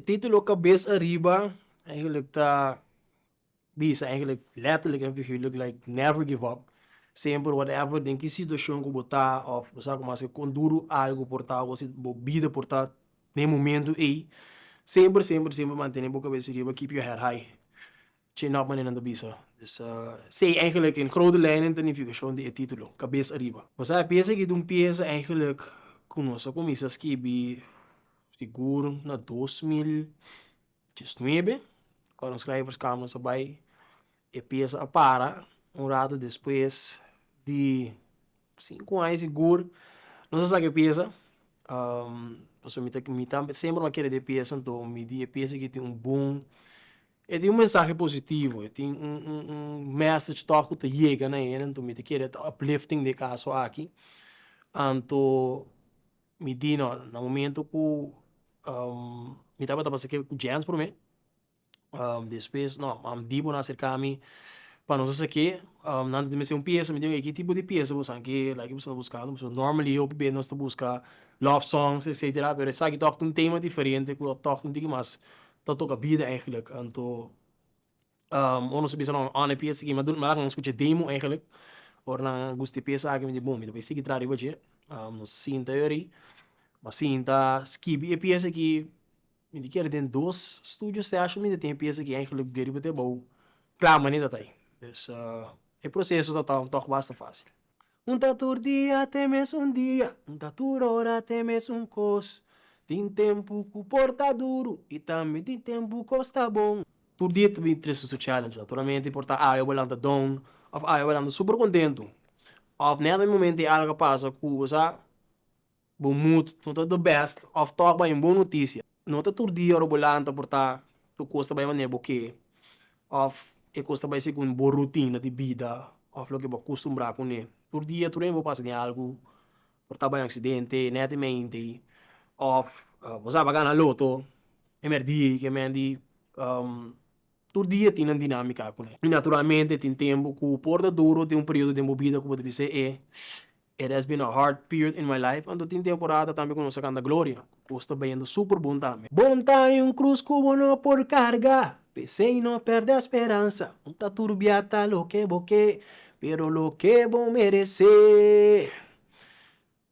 título Cabeça Arriba, eigenlijk tá bisa eigenlijk letterlijk en figuurlijk like never give up. Sempre whatever tem que situação que botar of você começa com duro algo portar você vida portar nem momento aí sempre manter a cabeça arriba, keep your head high. Chin up man in de bisa. Dus sei eigenlijk in grote lijnen dan if gewoon de título Cabeça Arriba. Você pensa que um pensa eigenlijk conosco como isso escrevi seguro na 2019 quando escrevemos câmeras sabay e pensa a para rato depois de 5 anos seguro não sei se que pensa so me também sempre uma querer de pensa então me dia pensa que tem bom e tem mensagem positivo e tem message toque que chega na ele então me querer uplifting de caso aqui então me di no momento que me estava passando que jams por mim depois não dibo na acercar-me para não sei que não me ser peça me digo que tipo de peça você que like você buscando so normally eu bem nós buscar love songs etc mas sabe que toca tema diferente que toca digo mas toca a vida eigenlijk então ono se bisa não ane peça que mas não escute demo eigenlijk or na gusti peça que me digo bom me depois seguir trari baje não se sinta aí mas sinta skip e peça que me digo que tem dois estúdios se acha me tem peça que eigenlijk deriva de bom claro mas ainda tá aí dus o processo está toch basta fácil tatur dia até mesmo dia tatur hora até mesmo cos tem tempo que porta duro e também tem tempo que está bom tur dia também traz o challenge naturalmente porta eu vou lá down of eu vou lá super contento of nada momento de algo passa coisa bom mood tudo the best of talk by boa notícia não tá tur dia hora vou lá porta tu custa bem maneira porque of e custa vai ser com boa rotina de vida of lo que vou acostumbrar com ele por dia tu nem vou passar de algo por estar bem acidente netamente of você vai ganhar loto emerdi que me di por dia tem uma dinâmica com ele e naturalmente tem tempo que o porta duro tem período de vida que pode dizer it has been a hard period in my life ando tem temporada também com nossa canta glória custa bem super bom também bom tá cruz cubo no por carga pensei no perde a esperança tá turbiata lo que boque pero lo que vou merecer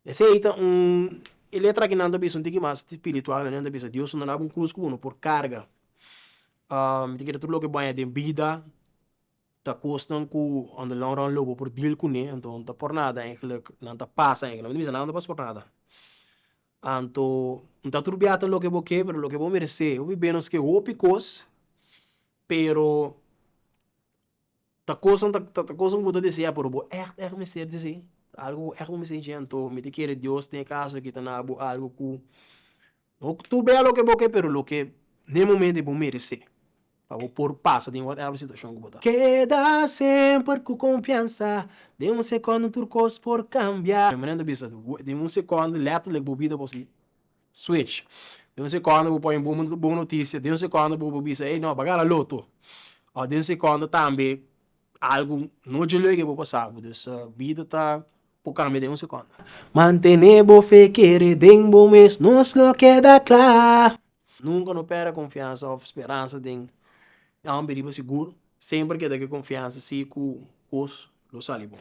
esse aí tá letra que não anda pensando que mais espiritual não anda pensando Deus não dá cruz cubo por carga tem que tudo lo que banha de vida tá custam ku on the long run lobo por deal ku ne então tá por nada eigenlijk não tá passa eigenlijk não tá passa por nada então não tá turbiata lo que vou que pero lo que vou merecer eu menos que o picos pero tá custam vou dizer por bo echt me ser dizer algo echt me ser então me te querer Deus tem caso que tá na algo ku não tu bem lo que vou que pero lo que nem momento vou merecer para por passa de whatever situação que botar. Queda sempre com confiança, de segundo turcos por cambiar. Menendo bisa, de segundo letterlijk bobida você switch. De segundo vou pôr boa notícia, de segundo vou bisa, ei não, pagar a loto. Ou de segundo também algo não de lei que vou passar, dus vida tá por cambiar de segundo. Mantenebo fe querer den bom mês, nos lo queda claro. Nunca não perde confiança ou esperança de um perigo seguro sempre que dá que confiança se com os los bom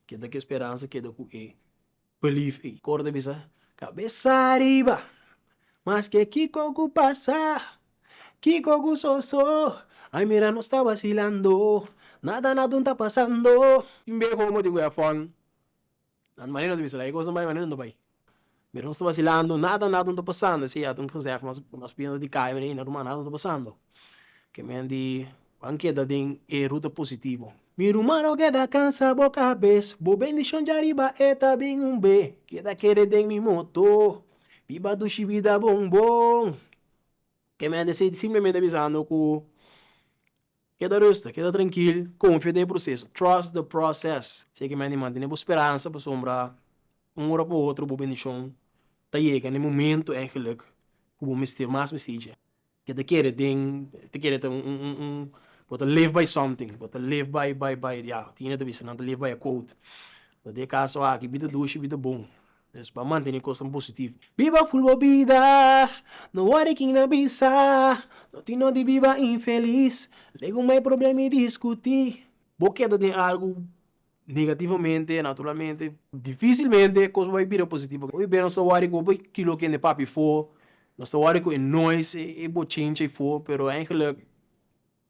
que dá que esperança que dá que believe e corda bisa cabeça arriba mas que coco passa que coco so ai mira não está vacilando nada não está passando timbe como digo a fon nan maneira de bisa aí coisa mais maneira não vai mira não está vacilando nada não está passando se já tu quiser mas piano de cair menina não nada está passando que me andi anche da din e ruta positivo. Mi rumano que da cansa boca cabeça, bo bendição de arriba eta bem B, que da querer den mi moto, viva do chibida bombom. Que me andi simplesmente avisando que da rusta, que da tranquilo, confia no processo, trust the process. Sei que me andi mantendo esperança para sombra, hora para outro, bo bendição, tá chega no momento eigenlijk, como me estiver mais me seja. Que te querer ding, te querer but to live by something, but to live by yeah, tinha de bisa, não to live by a quote. No de caso aqui, vida duche, vida bom. Dus para manter coisa positiva. Viva full vida, não worry quem na bisa. Não te não de viva infeliz. Lego mais problema e discutir. Porque tem algo negativamente, naturalmente, dificilmente, coisa vai virar positiva. Hoje bem, não só worry com aquilo que é papi for. Não só worry com nós e bochinche for, pero eigenlijk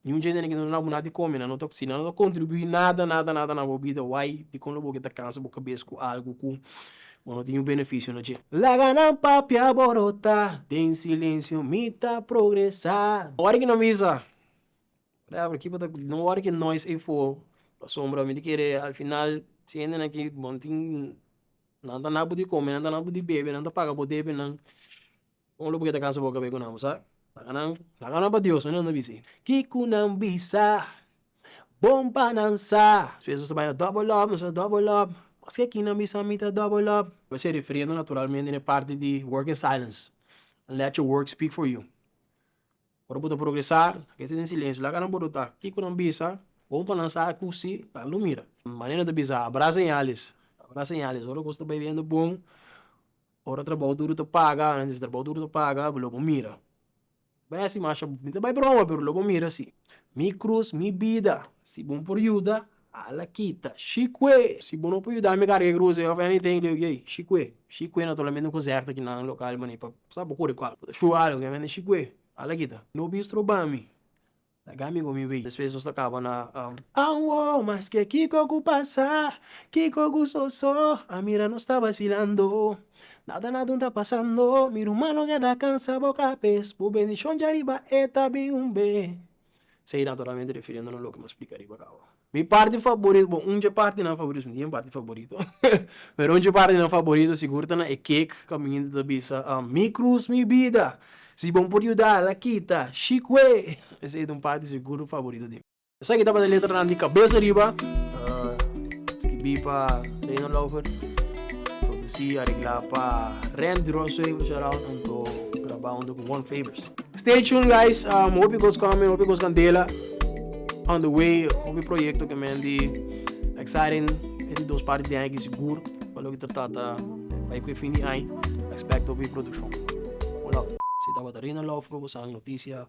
nenhum jeito que não há nada de comer, não toxina, não contribui nada na vida. Why? De quando você tá cansa, você cabeça com algo com não tem benefício, não tinha. La gana papi aborota, tem silêncio, mita progressar. Na hora que não misa, porque na hora que nós é for, a sombra me querer, al final, se ainda aqui, bom, tem nada na de comer, nada na de beber, nada paga por beber, não. Onde você tá cansa, você cabeça com não, sabe? La gana para Deus, não bisa. Kiku não bisa, bomba nansa. As pessoas vai double up, não double up. Mas que aqui não bisa mita double up. Vai se referindo naturalmente na parte de work in silence. And let your work speak for you. Para poder progressar, que você tem silêncio. Lá não pode estar. Kiku não bisa, bomba nansa, kusi, não mira. Maneira de bisa, abraça em eles. Abraça em eles. Ora você está bebendo bom. Ora trabalho duro te paga, antes trabalho duro te paga, logo mira. Vai assim, macha, não vai broma, pero logo mira assim. Mi cruz, mi vida. Se bom por ajuda, ala quita. Chique. Se bom não por ajudar, me carrega cruz, eu faço anything, eu digo, chique. Chique, naturalmente, não conserta aqui no local, mas sabe o que qual? Chuar, eu quero chique. Ala quita. No bistro bami. Lagami ko mi way. As pessoas acabam na wow, mas que Kiko pasa, Kiko gustoso, a mira no está vacilando. Nada está pasando, mi humano que da cansa boca pez, por bendición de arriba está bien un be. Sei naturalmente referindo-nos ao que me explicaria para cá. Mi parte favorita, bom, parte não favorito, ninguém parte favorito. Mas parte não favorito, seguro tá é cake, caminhando da bisa, mi cruz, mi vida. Se bom por ajudar, la quita, chique. Esse é um parte seguro favorito dele. Essa aqui tava da letra na cabeça riba. Escrevi para Reino Lover. Produzir, arreglar para Randy Rosso, shout out, e gravar com One Flavors. Stay tuned, guys. Hope you guys coming, hope you guys candela. On the way, hope projeto que me andi exciting. Edi duas partes de aí seguro. Falou que tratata vai com fim de ano. Expect hope produção. Olá. Se tava da Reino Lover, vou usar notícia.